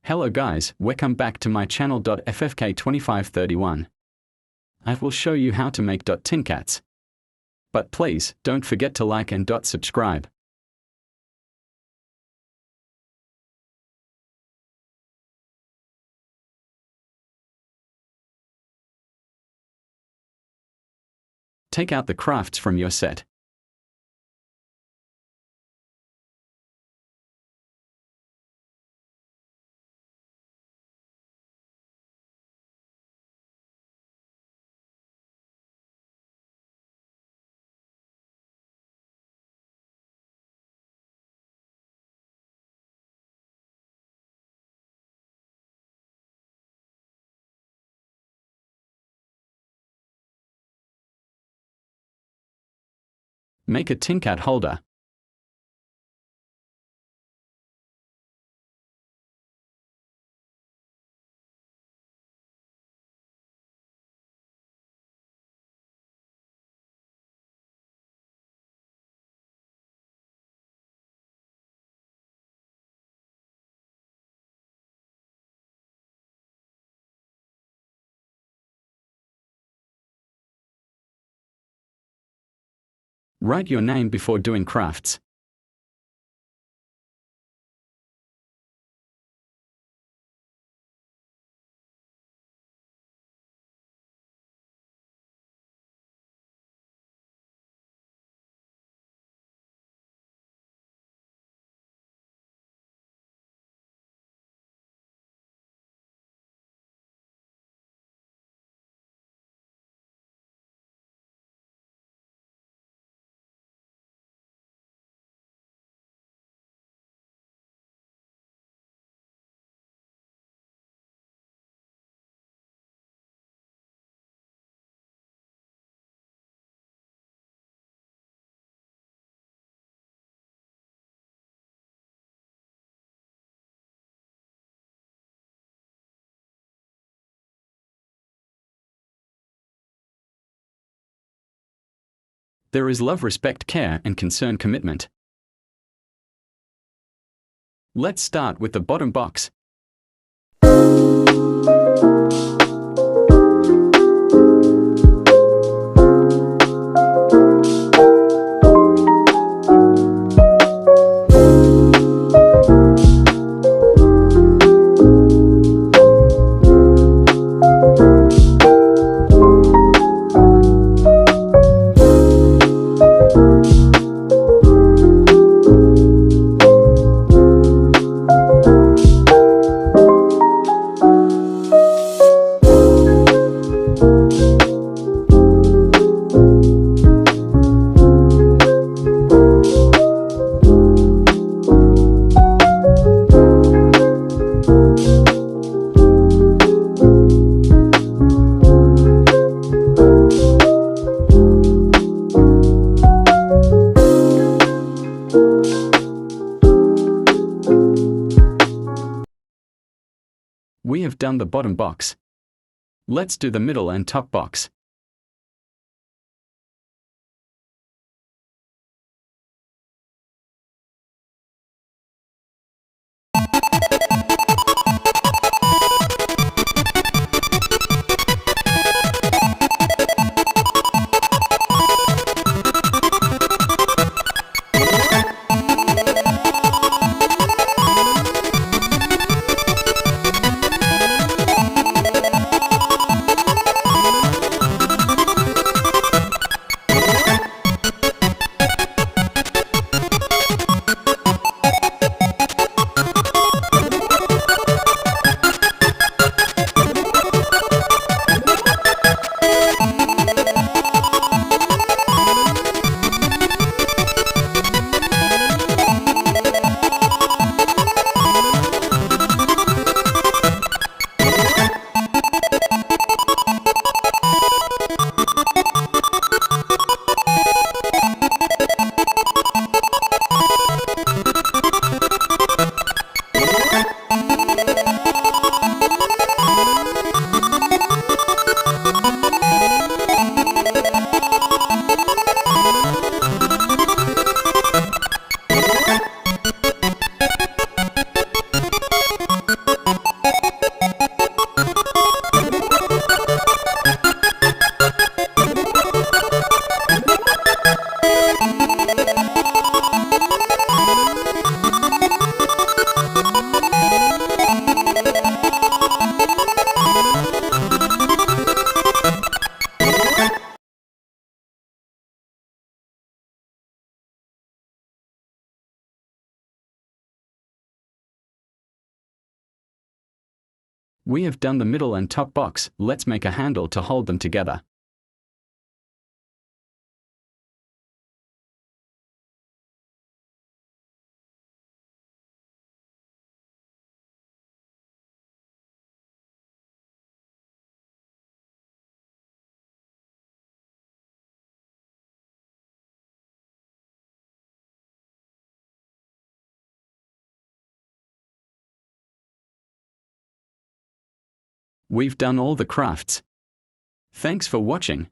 Hello guys, welcome back to my channel. FFK2531. I will show you how to make Tingkats. But please, don't forget to like and subscribe. Take out the crafts from your set. Make a Tingkat holder. Write your name before doing crafts. There is love, respect, care, and concern, commitment. Let's start with the bottom box. We have done the bottom box. Let's do the middle and top box. We have done the middle and top box, let's make a handle to hold them together. We've done all the crafts. Thanks for watching.